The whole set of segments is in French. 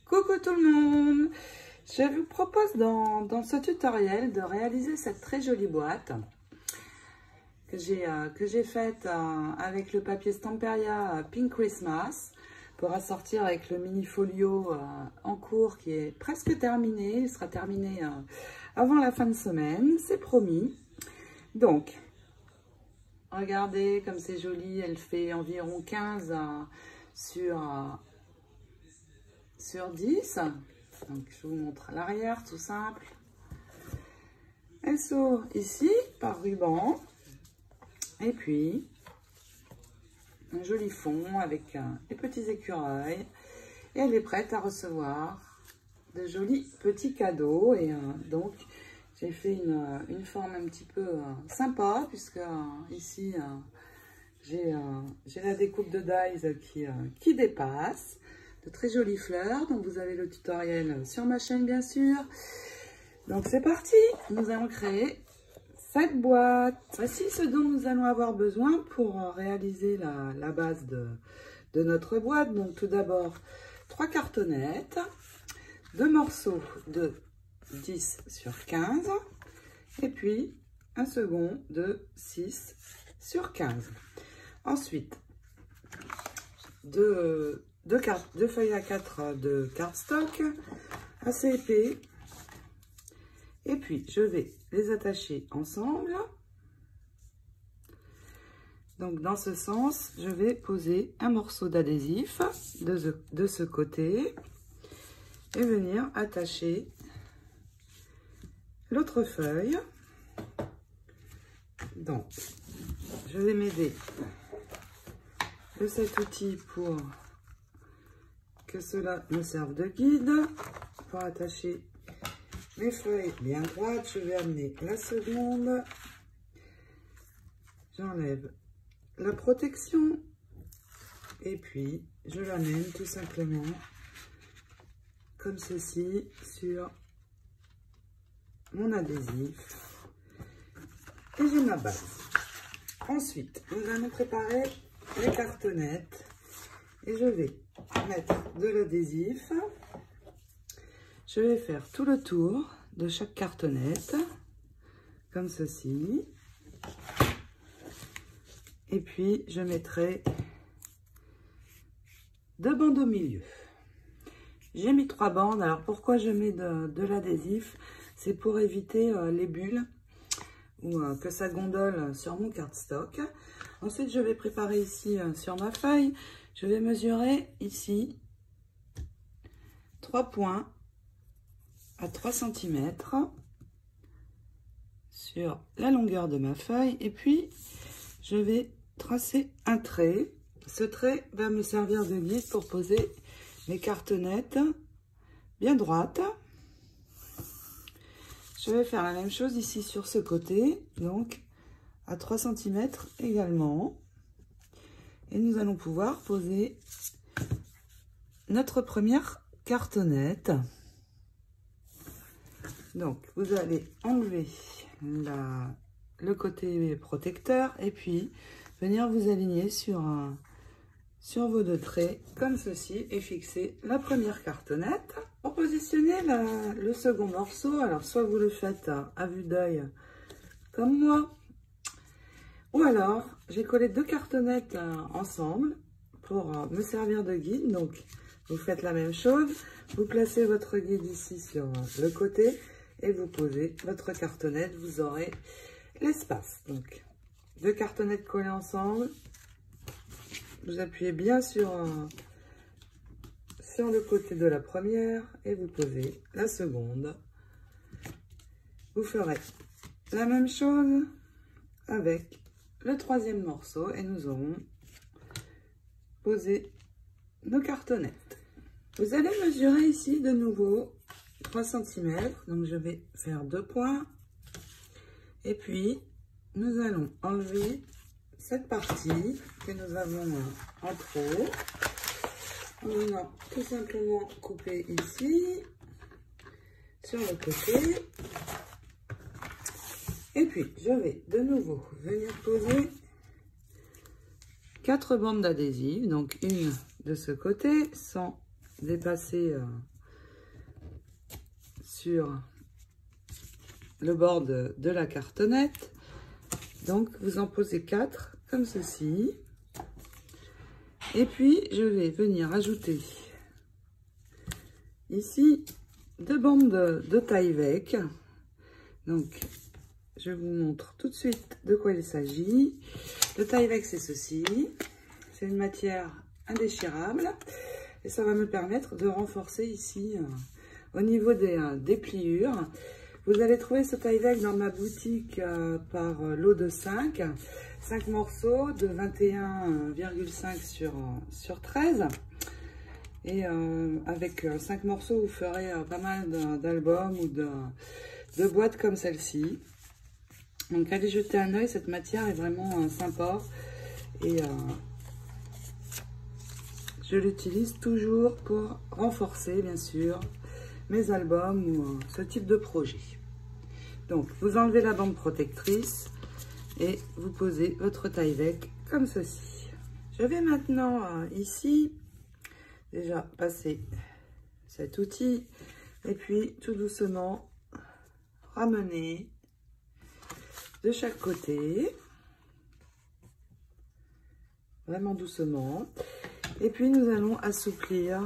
Coucou tout le monde! Je vous propose dans ce tutoriel de réaliser cette très jolie boîte que j'ai faite avec le papier Stamperia Pink Christmas pour assortir avec le mini folio en cours qui est presque terminé. Il sera terminé avant la fin de semaine, c'est promis. Donc, regardez comme c'est joli, elle fait environ 15 sur 10. Donc, je vous montre l'arrière, tout simple. Elle s'ouvre ici par ruban. Et puis, un joli fond avec des petits écureuils. Et elle est prête à recevoir de jolis petits cadeaux. Et donc, j'ai fait une forme un petit peu sympa, puisque ici, j'ai la découpe de dies qui dépasse. De très jolies fleurs, donc vous avez le tutoriel sur ma chaîne bien sûr. Donc c'est parti, nous allons créer cette boîte. Voici ce dont nous allons avoir besoin pour réaliser la base de notre boîte. Donc tout d'abord 3 cartonnettes, 2 morceaux de 10 sur 15 et puis un second de 6 sur 15. Ensuite, deux feuilles A4 de cardstock assez épais. Et puis, je vais les attacher ensemble. Donc, dans ce sens, je vais poser un morceau d'adhésif de ce côté et venir attacher l'autre feuille. Donc, je vais m'aider de cet outil pour que cela me serve de guide. Pour attacher mes feuilles bien droites, je vais amener la seconde. J'enlève la protection et puis je l'amène tout simplement comme ceci sur mon adhésif et j'ai ma base. Ensuite, nous allons préparer les cartonnettes et je vais mettre de l'adhésif. Je vais faire tout le tour de chaque cartonnette, comme ceci. Et puis, je mettrai 2 bandes au milieu. J'ai mis 3 bandes. Alors, pourquoi je mets de l'adhésif? C'est pour éviter les bulles ou que ça gondole sur mon cardstock. Ensuite, je vais préparer ici sur ma feuille. Je vais mesurer ici 3 points à 3 cm sur la longueur de ma feuille. Et puis, je vais tracer un trait. Ce trait va me servir de guide pour poser mes cartonnettes bien droites. Je vais faire la même chose ici sur ce côté, donc à 3 cm également. Et nous allons pouvoir poser notre première cartonnette. Donc, vous allez enlever le côté protecteur et puis venir vous aligner sur vos 2 traits comme ceci et fixer la première cartonnette. Pour positionner le second morceau, alors soit vous le faites à vue d'œil comme moi, ou alors, j'ai collé 2 cartonnettes ensemble pour me servir de guide. Donc, vous faites la même chose. Vous placez votre guide ici sur le côté et vous posez votre cartonnette. Vous aurez l'espace. Donc, 2 cartonnettes collées ensemble. Vous appuyez bien sur le côté de la première et vous posez la seconde. Vous ferez la même chose avec le 3e morceau et nous aurons posé nos cartonnettes. Vous allez mesurer ici de nouveau 3 cm, donc je vais faire 2 points et puis nous allons enlever cette partie que nous avons en trop. On va tout simplement couper ici sur le côté. Et puis, je vais de nouveau venir poser 4 bandes d'adhésif, donc une de ce côté, sans dépasser sur le bord de la cartonnette. Donc, vous en posez 4 comme ceci. Et puis, je vais venir ajouter ici 2 bandes de Tyvek. Donc, je vous montre tout de suite de quoi il s'agit. Le Tyvek, c'est ceci. C'est une matière indéchirable. Et ça va me permettre de renforcer ici au niveau des pliures. Vous allez trouver ce Tyvek dans ma boutique par lot de 5. 5 morceaux de 21,5 sur 13. Et avec 5 morceaux, vous ferez pas mal d'albums ou de boîtes comme celle-ci. Donc allez jeter un œil, cette matière est vraiment sympa. Et je l'utilise toujours pour renforcer, bien sûr, mes albums ou ce type de projet. Donc, vous enlevez la bande protectrice et vous posez votre Tyvek comme ceci. Je vais maintenant ici déjà passer cet outil et puis tout doucement ramener de chaque côté, vraiment doucement. Et puis nous allons assouplir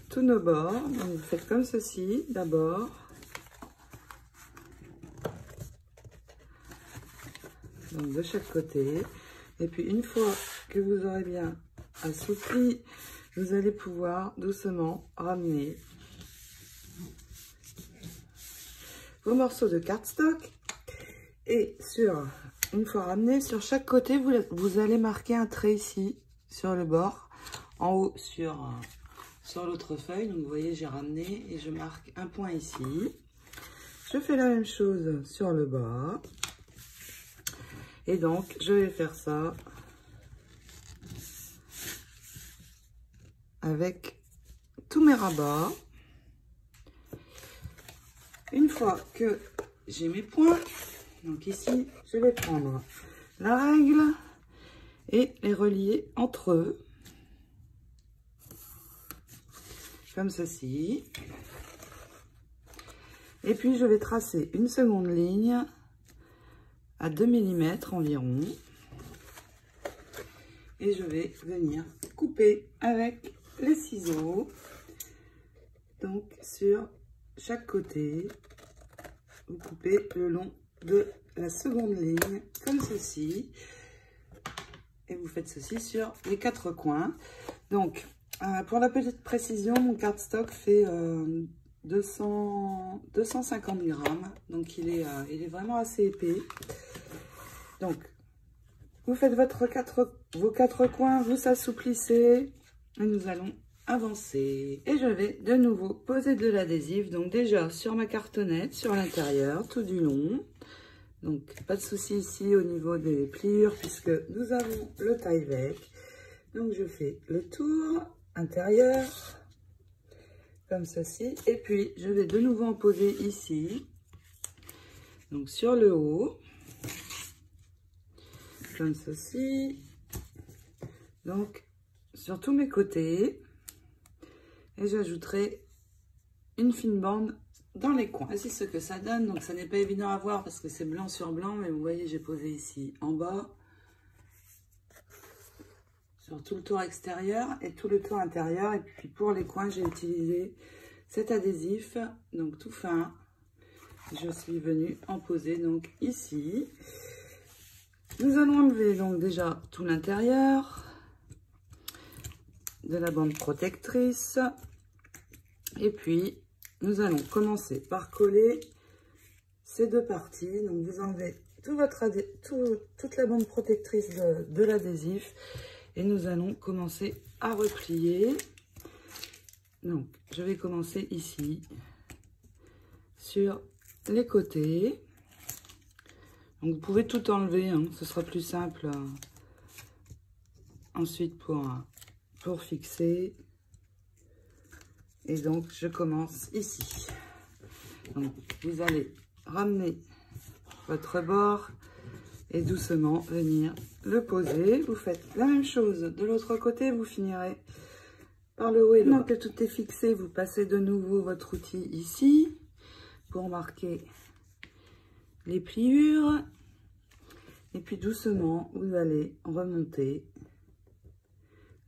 tous nos bords. Donc vous faites comme ceci d'abord. Donc de chaque côté. Et puis une fois que vous aurez bien assoupli, vous allez pouvoir doucement ramener vos morceaux de cardstock. Et une fois ramené, sur chaque côté, vous allez marquer un trait ici sur le bord, en haut sur l'autre feuille. Donc vous voyez, j'ai ramené et je marque un point ici. Je fais la même chose sur le bas. Et donc, je vais faire ça avec tous mes rabats. Une fois que j'ai mes points, donc ici, je vais prendre la règle et les relier entre eux, comme ceci. Et puis, je vais tracer une seconde ligne à 2 mm environ. Et je vais venir couper avec les ciseaux. Donc, sur chaque côté, vous coupez le long de la seconde ligne, comme ceci. Et vous faites ceci sur les 4 coins. Donc, pour la petite précision, mon cardstock fait 250 grammes. Donc, il est vraiment assez épais. Donc, vous faites vos 4 coins, vous assouplissez et nous allons avancer. Et je vais de nouveau poser de l'adhésif. Donc, déjà sur ma cartonnette, sur l'intérieur, tout du long. Donc, pas de souci ici au niveau des pliures puisque nous avons le Tyvek. Donc, je fais le tour intérieur comme ceci. Et puis, je vais de nouveau en poser ici. Donc, sur le haut. Comme ceci. Donc, sur tous mes côtés. Et j'ajouterai une fine bande dans les coins. Voici ce que ça donne. Donc, ça n'est pas évident à voir parce que c'est blanc sur blanc. Mais vous voyez, j'ai posé ici en bas. Sur tout le tour extérieur et tout le tour intérieur. Et puis, pour les coins, j'ai utilisé cet adhésif. Donc, tout fin. Je suis venue en poser donc ici. Nous allons enlever donc déjà tout l'intérieur de la bande protectrice. Et puis, nous allons commencer par coller ces deux parties. Donc, vous enlevez toute la bande protectrice de l'adhésif. Et nous allons commencer à replier. Donc, je vais commencer ici, sur les côtés. Donc, vous pouvez tout enlever, hein, ce sera plus simple ensuite pour fixer. Et donc, je commence ici. Donc, vous allez ramener votre bord et doucement venir le poser. Vous faites la même chose de l'autre côté, vous finirez par le haut et le bas. Maintenant que tout est fixé, vous passez de nouveau votre outil ici pour marquer les pliures. Et puis doucement, vous allez remonter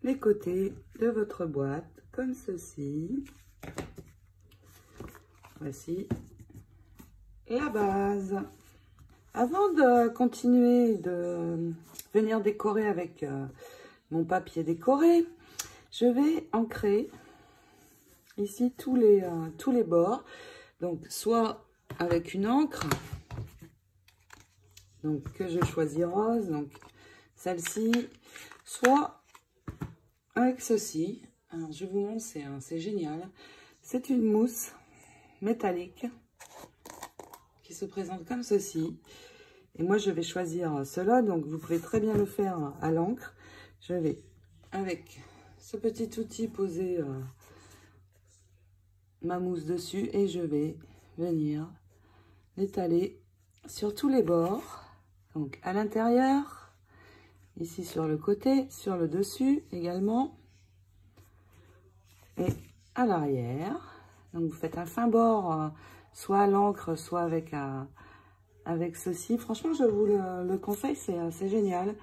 les côtés de votre boîte comme ceci. Voici la base. Avant de continuer de venir décorer avec mon papier décoré, je vais ancrer ici tous les bords. Donc soit avec une encre, donc que je choisis rose, donc celle-ci, soit avec ceci. Alors je vous montre, c'est génial. C'est une mousse métallique qui se présente comme ceci. Et moi je vais choisir cela, donc vous pouvez très bien le faire à l'encre. Je vais avec ce petit outil poser ma mousse dessus et je vais venir l'étaler sur tous les bords. Donc à l'intérieur, ici sur le côté, sur le dessus également, et à l'arrière. Donc vous faites un fin bord, soit à l'encre, soit avec ceci. Franchement, je vous le conseille, c'est génial.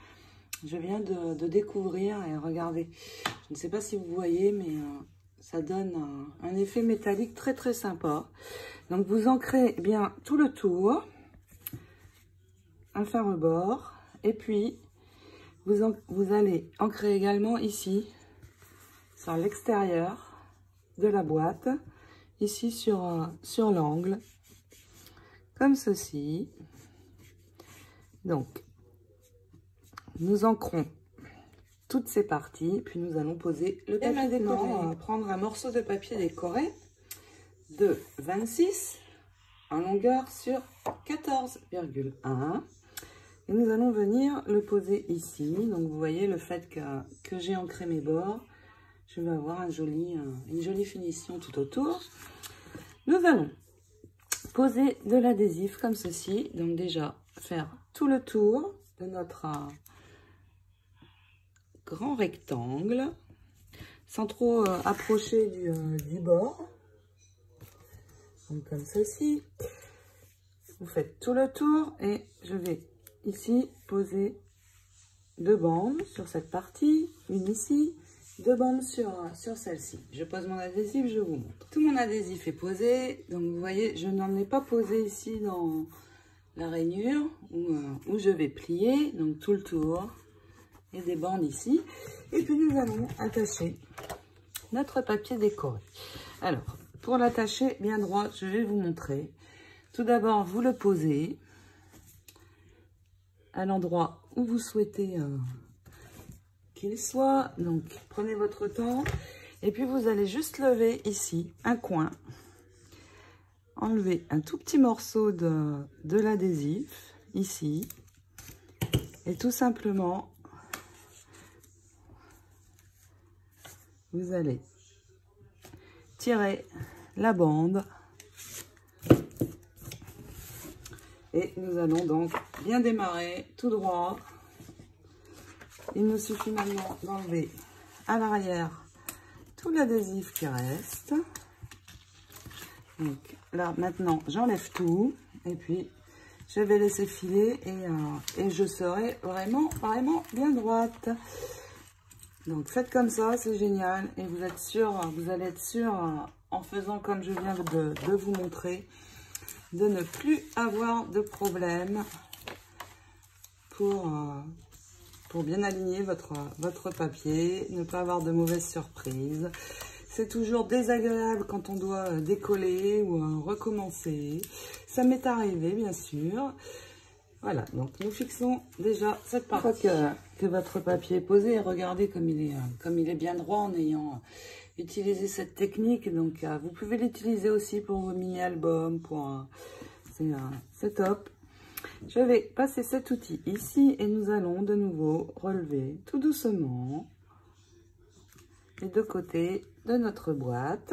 Je viens de découvrir et regardez, je ne sais pas si vous voyez, mais ça donne un effet métallique très très sympa. Donc vous ancrez bien tout le tour, un fin rebord, et puis vous allez ancrer également ici, sur l'extérieur de la boîte, ici sur l'angle, comme ceci. Donc, nous ancrons toutes ces parties, puis nous allons poser le papier décoré. On va prendre un morceau de papier décoré de 26 en longueur sur 14,1. Et nous allons venir le poser ici. Donc vous voyez le fait que j'ai ancré mes bords. Je vais avoir une jolie finition tout autour. Nous allons poser de l'adhésif comme ceci. Donc déjà faire tout le tour de notre grand rectangle sans trop approcher du bord. Donc comme ceci. Vous faites tout le tour et je vais ici poser 2 bandes sur cette partie, une ici, 2 bandes sur celle-ci. Je pose mon adhésif, je vous montre. Tout mon adhésif est posé, donc vous voyez, je n'en ai pas posé ici dans la rainure où je vais plier, donc tout le tour et des bandes ici. Et puis nous allons attacher notre papier décoré. Alors, pour l'attacher bien droit, je vais vous montrer. Tout d'abord, vous le posez à l'endroit où vous souhaitez qu'il soit. Donc, prenez votre temps. Et puis, vous allez juste lever ici un coin. Enlever un tout petit morceau de l'adhésif, ici. Et tout simplement, vous allez tirer la bande. Et nous allons donc bien démarrer tout droit. Il nous suffit maintenant d'enlever à l'arrière tout l'adhésif qui reste. Donc là maintenant j'enlève tout et puis je vais laisser filer et je serai vraiment bien droite. Donc faites comme ça, c'est génial et vous allez être sûr en faisant comme je viens de vous montrer, de ne plus avoir de problème pour bien aligner votre papier, ne pas avoir de mauvaises surprises. C'est toujours désagréable quand on doit décoller ou recommencer. Ça m'est arrivé, bien sûr. Voilà, donc nous fixons déjà cette partie. Une fois que votre papier est posé, regardez comme il est bien droit en ayant utilisé cette technique. Donc vous pouvez l'utiliser aussi pour vos mini-albums. C'est top. Je vais passer cet outil ici et nous allons de nouveau relever tout doucement les deux côtés de notre boîte,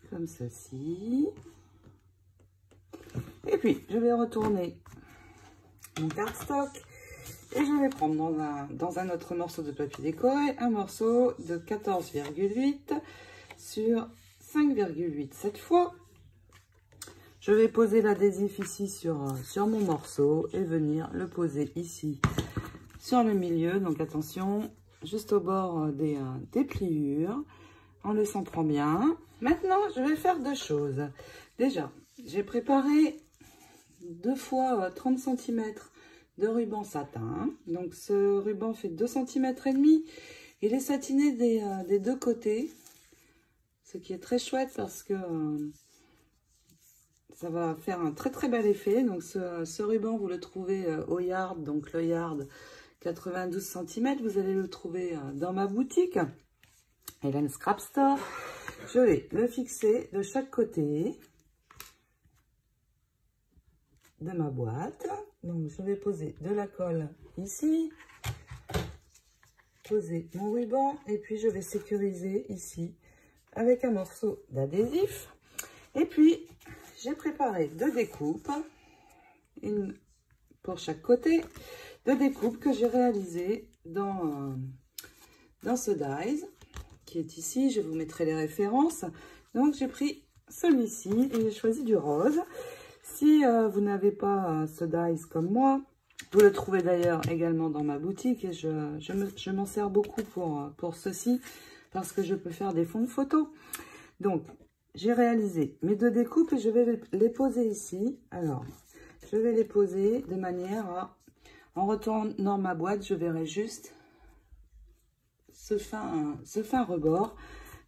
comme ceci. Et puis, je vais retourner mon cardstock Et je vais prendre dans un autre morceau de papier décoré, un morceau de 14,8 sur 5,8 cette fois. Je vais poser l'adhésif ici sur mon morceau et venir le poser ici sur le milieu. Donc attention, juste au bord des pliures, en le centrant bien. Maintenant, je vais faire deux choses. Déjà, j'ai préparé 2 fois 30 cm de ruban satin. Donc ce ruban fait 2,5 cm. Il est satiné des deux côtés, ce qui est très chouette parce que ça va faire un très très bel effet. Donc ce ruban, vous le trouvez au Yard, donc le Yard 92 cm. Vous allez le trouver dans ma boutique, Hélène Scrap Store. Je vais le fixer de chaque côté de ma boîte. Donc je vais poser de la colle ici, poser mon ruban et puis je vais sécuriser ici avec un morceau d'adhésif. Et puis j'ai préparé 2 découpes, une pour chaque côté, 2 découpes que j'ai réalisées dans ce dies qui est ici. Je vous mettrai les références. Donc j'ai pris celui-ci et j'ai choisi du rose. Si vous n'avez pas ce dies comme moi, vous le trouvez d'ailleurs également dans ma boutique et je m'en sers beaucoup pour ceci parce que je peux faire des fonds de photos. Donc, j'ai réalisé mes 2 découpes et je vais les poser ici. Alors, je vais les poser de manière à, en retournant ma boîte, je verrai juste ce fin rebord.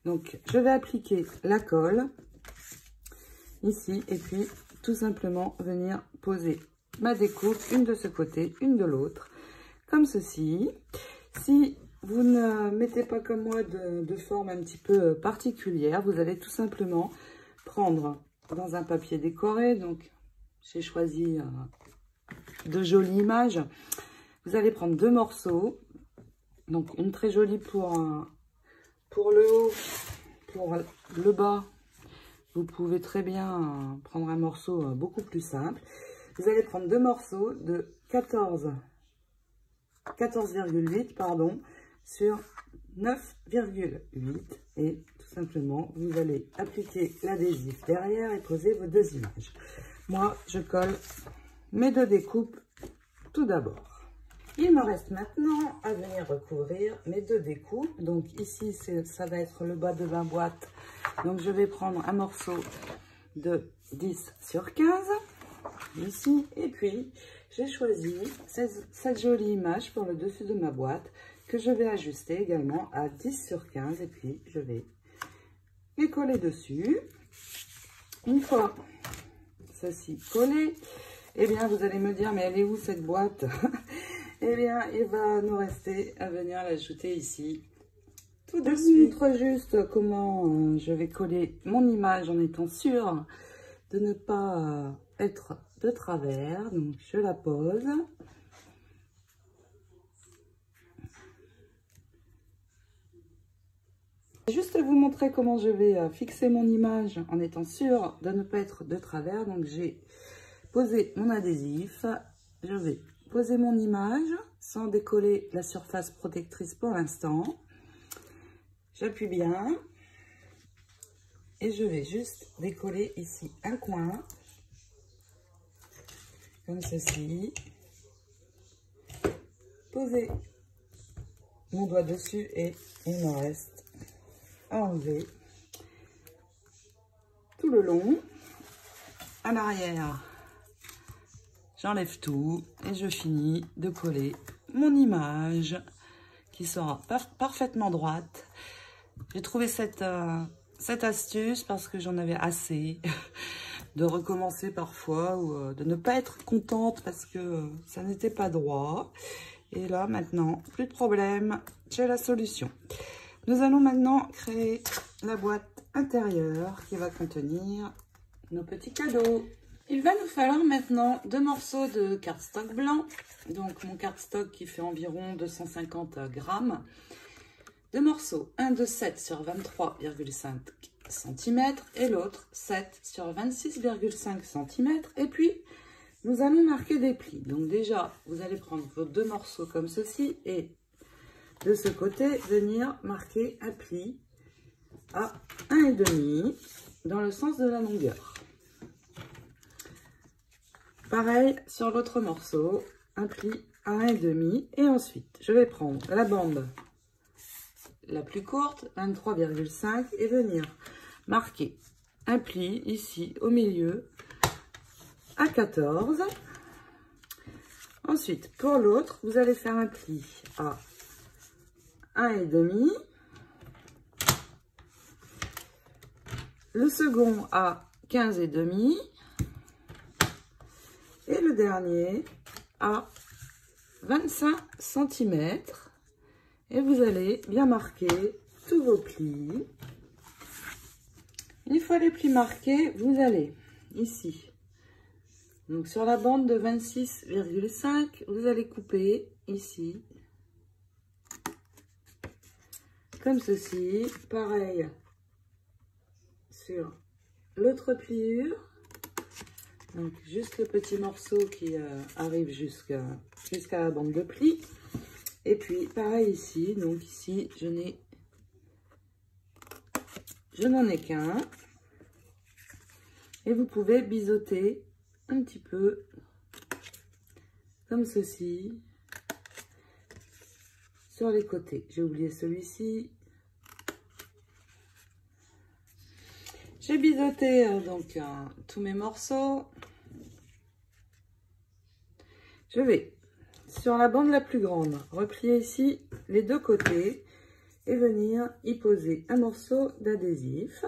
Donc, je vais appliquer la colle ici et puis tout simplement venir poser ma découpe, une de ce côté, une de l'autre, comme ceci. Si vous ne mettez pas comme moi de forme un petit peu particulière, vous allez tout simplement prendre dans un papier décoré, donc j'ai choisi de jolies images. Vous allez prendre 2 morceaux, donc une très jolie pour le haut, pour le bas. Vous pouvez très bien prendre un morceau beaucoup plus simple. Vous allez prendre 2 morceaux de 14,8 pardon, sur 9,8 et tout simplement vous allez appliquer l'adhésif derrière et poser vos 2 images. Moi je colle mes 2 découpes tout d'abord. Il me reste maintenant à venir recouvrir mes 2 découpes. Donc ici ça va être le bas de ma boîte. Donc je vais prendre un morceau de 10 sur 15 ici et puis j'ai choisi cette jolie image pour le dessus de ma boîte que je vais ajuster également à 10 sur 15 et puis je vais les coller dessus. Une fois ceci collé, eh bien vous allez me dire mais elle est où cette boîte? Eh bien il va nous rester à venir l'ajouter ici tout de suite. Je vous montre juste comment je vais coller mon image en étant sûre de ne pas être de travers. Donc je la pose. Juste vous montrer comment je vais fixer mon image en étant sûre de ne pas être de travers. Donc j'ai posé mon adhésif. Je vais poser mon image sans décoller la surface protectrice pour l'instant. J'appuie bien et je vais juste décoller ici un coin comme ceci, poser mon doigt dessus et il me reste à enlever tout le long. À l'arrière, j'enlève tout et je finis de coller mon image qui sera parfaitement droite. J'ai trouvé cette astuce parce que j'en avais assez de recommencer parfois ou de ne pas être contente parce que ça n'était pas droit. Et là, maintenant, plus de problème, j'ai la solution. Nous allons maintenant créer la boîte intérieure qui va contenir nos petits cadeaux. Il va nous falloir maintenant 2 morceaux de cardstock blanc. Donc, mon cardstock qui fait environ 250 grammes. 2 morceaux, un de 7 sur 23,5 cm et l'autre 7 sur 26,5 cm. Et puis, nous allons marquer des plis. Donc déjà, vous allez prendre vos 2 morceaux comme ceci et de ce côté, venir marquer un pli à 1,5 dans le sens de la longueur. Pareil sur l'autre morceau, un pli à 1,5 et ensuite je vais prendre la bande la plus courte, 23,5 et venir marquer un pli ici au milieu à 14. Ensuite pour l'autre, vous allez faire un pli à 1,5, le second à 15,5 et le dernier à 25 cm. Et vous allez bien marquer tous vos plis. Une fois les plis marqués, vous allez ici, donc sur la bande de 26,5, vous allez couper ici, comme ceci. Pareil sur l'autre pliure. Donc, juste le petit morceau qui arrive jusqu'à la bande de pli. Et puis, pareil ici. Donc, ici, je n'en ai qu'un. Et vous pouvez biseauter un petit peu, comme ceci, sur les côtés. J'ai oublié celui-ci. J'ai biseauté donc tous mes morceaux. Je vais sur la bande la plus grande replier ici les 2 côtés et venir y poser un morceau d'adhésif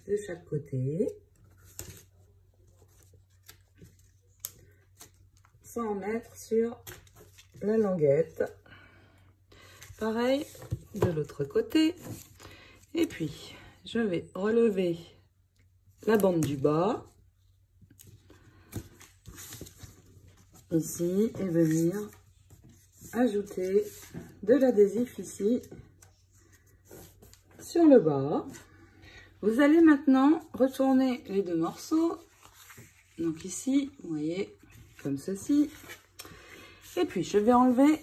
de chaque côté sans en mettre sur la languette. Pareil de l'autre côté. Et puis je vais relever la bande du bas ici et venir ajouter de l'adhésif ici sur le bas. Vous allez maintenant retourner les 2 morceaux, donc ici, vous voyez, comme ceci. Et puis je vais enlever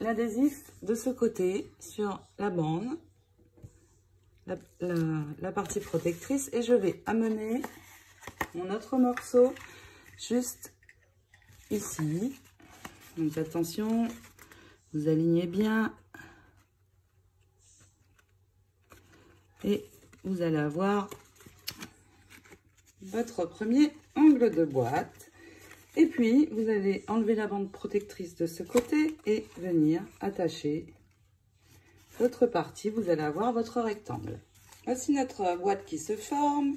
l'adhésif de ce côté sur la bande, la partie protectrice, et je vais amener mon autre morceau juste ici. Donc attention, vous alignez bien et vous allez avoir votre premier angle de boîte. Et puis vous allez enlever la bande protectrice de ce côté et venir attacher l'autre partie. Vous allez avoir votre rectangle. Voici notre boîte qui se forme.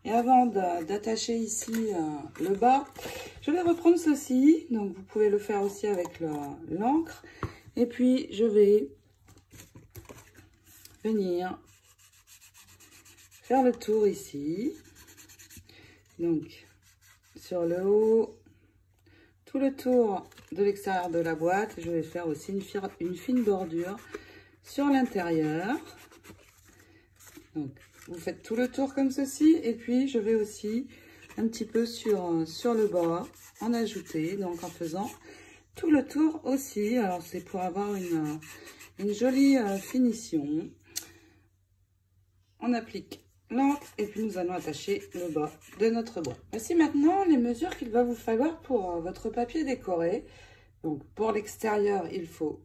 Et avant d'attacher ici le bas, je vais reprendre ceci. Donc vous pouvez le faire aussi avec l'encre. Et puis je vais venir faire le tour ici. Donc sur le haut, tout le tour de l'extérieur de la boîte. Je vais faire aussi une fine bordure sur l'intérieur. Donc vous faites tout le tour comme ceci, et puis je vais aussi un petit peu sur le bas en ajouter, donc en faisant tout le tour aussi. Alors c'est pour avoir une jolie finition. On applique l'encre et puis nous allons attacher le bas de notre boîte. Voici maintenant les mesures qu'il va vous falloir pour votre papier décoré. Donc pour l'extérieur, il faut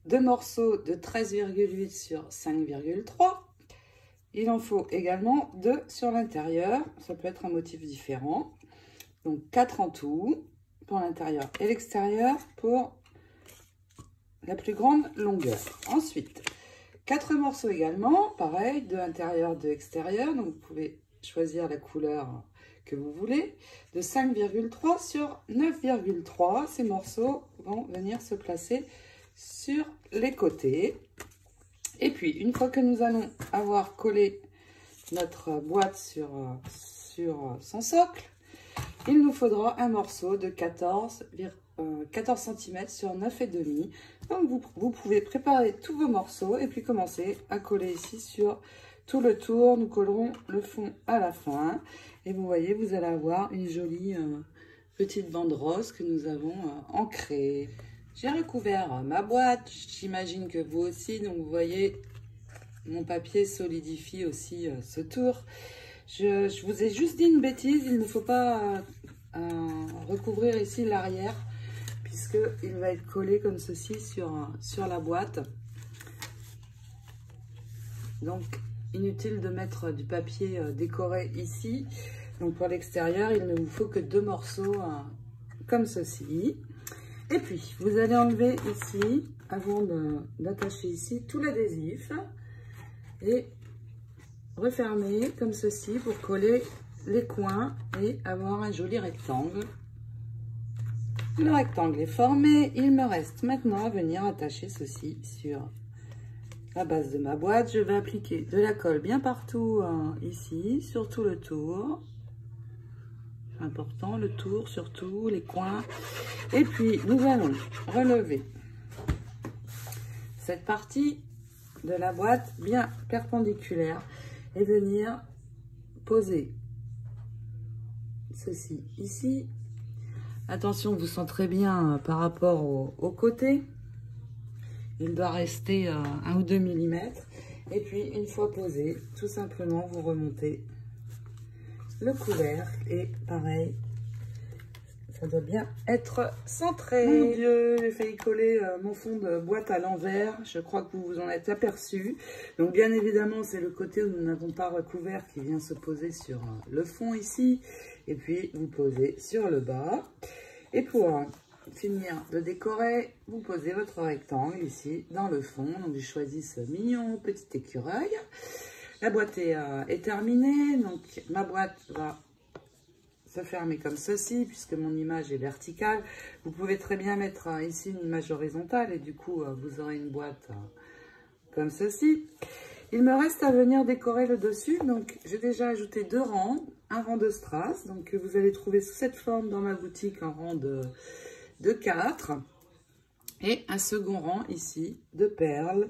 2 morceaux de 13,8 sur 5,3. Il en faut également 2 sur l'intérieur. Ça peut être un motif différent. Donc 4 en tout pour l'intérieur et l'extérieur pour la plus grande longueur. Ensuite, 4 morceaux également, pareil, de intérieur, de extérieur. Donc vous pouvez choisir la couleur que vous voulez. De 5,3 sur 9,3. Ces morceaux vont venir se placer sur les côtés. Et puis, une fois que nous allons avoir collé notre boîte sur son socle, il nous faudra un morceau de 14 cm sur 9,5. Donc, vous pouvez préparer tous vos morceaux et puis commencer à coller ici sur tout le tour. Nous collerons le fond à la fin. Et vous voyez, vous allez avoir une jolie petite bande rose que nous avons ancrée. J'ai recouvert ma boîte, j'imagine que vous aussi, donc vous voyez, mon papier solidifie aussi ce tour. Je vous ai juste dit une bêtise, il ne faut pas recouvrir ici l'arrière, puisqu'il va être collé comme ceci sur la boîte. Donc, inutile de mettre du papier décoré ici. Donc, pour l'extérieur, il ne vous faut que 2 morceaux comme ceci. Et puis, vous allez enlever ici, avant d'attacher ici, tout l'adhésif. Et refermer comme ceci pour coller les coins et avoir un joli rectangle. Le rectangle est formé. Il me reste maintenant à venir attacher ceci sur la base de ma boîte. Je vais appliquer de la colle bien partout ici, sur tout le tour. Important, le tour, surtout les coins. Et puis, nous allons relever cette partie de la boîte bien perpendiculaire et venir poser ceci ici. Attention, vous centrez bien par rapport au côté. Il doit rester 1 ou 2 mm. Et puis, une fois posé, tout simplement, vous remontez le couvercle. Et pareil, ça doit bien être centré. Mon Dieu, j'ai failli coller mon fond de boîte à l'envers. Je crois que vous vous en êtes aperçu. Donc, bien évidemment, c'est le côté où nous n'avons pas recouvert qui vient se poser sur le fond ici. Et puis, vous posez sur le bas. Et pour finir de décorer, vous posez votre rectangle ici dans le fond. Donc, je choisis ce mignon petit écureuil. La boîte est terminée. Donc, ma boîte va se fermer comme ceci, puisque mon image est verticale. Vous pouvez très bien mettre ici une image horizontale et du coup, vous aurez une boîte comme ceci. Il me reste à venir décorer le dessus. Donc, j'ai déjà ajouté 2 rangs, un rang de strass, donc que vous allez trouver sous cette forme dans ma boutique, un rang de 4 et un second rang ici de perles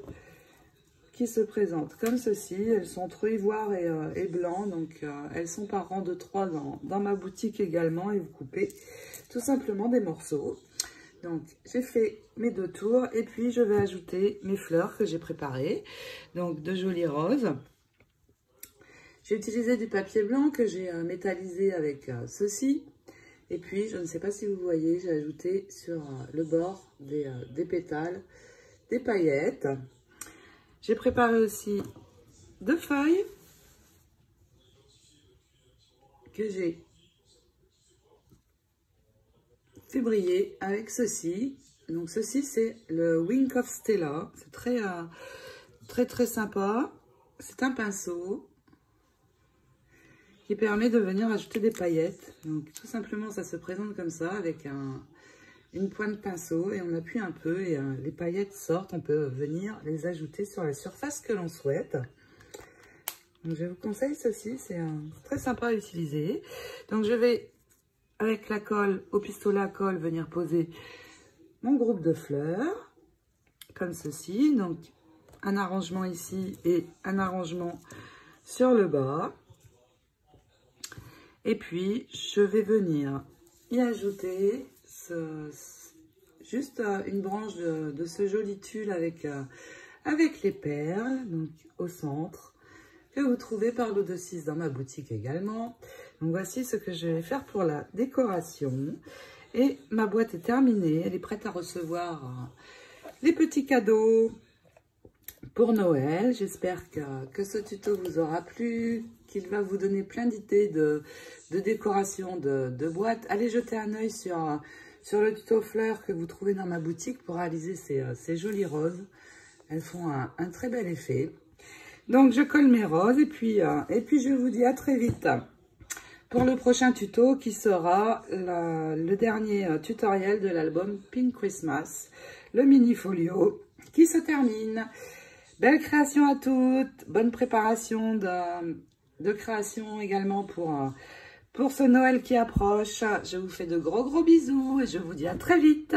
qui se présentent comme ceci. Elles sont entre ivoire et blanc, donc elles sont par rang de 3 dans ma boutique également, et vous coupez tout simplement des morceaux. Donc j'ai fait mes 2 tours et puis je vais ajouter mes fleurs que j'ai préparées, donc de jolies roses. J'ai utilisé du papier blanc que j'ai métallisé avec ceci. Et puis, je ne sais pas si vous voyez, j'ai ajouté sur le bord des pétales des paillettes. J'ai préparé aussi 2 feuilles que j'ai fait briller avec ceci. Donc, ceci, c'est le Wink of Stella. C'est très sympa. C'est un pinceau qui permet de venir ajouter des paillettes. Donc tout simplement, ça se présente comme ça avec une pointe de pinceau et on appuie un peu et les paillettes sortent. On peut venir les ajouter sur la surface que l'on souhaite. Donc je vous conseille ceci, c'est très sympa à utiliser. Donc je vais, avec la colle, au pistolet à colle, venir poser mon groupe de fleurs comme ceci. Donc un arrangement ici et un arrangement sur le bas. Et puis, je vais venir y ajouter juste une branche de ce joli tulle avec les perles, donc au centre, que vous trouvez par lot de 6 dans ma boutique également. Donc, voici ce que je vais faire pour la décoration. Et ma boîte est terminée, elle est prête à recevoir les petits cadeaux pour Noël. J'espère que ce tuto vous aura plu, qu'il va vous donner plein d'idées de décoration de boîtes. Allez jeter un œil sur le tuto fleurs que vous trouvez dans ma boutique pour réaliser ces jolies roses. Elles font un très bel effet. Donc, je colle mes roses et puis je vous dis à très vite pour le prochain tuto qui sera le dernier tutoriel de l'album Pink Christmas, le mini folio qui se termine. Belle création à toutes, bonne préparation de création également pour ce Noël qui approche. Je vous fais de gros bisous et je vous dis à très vite.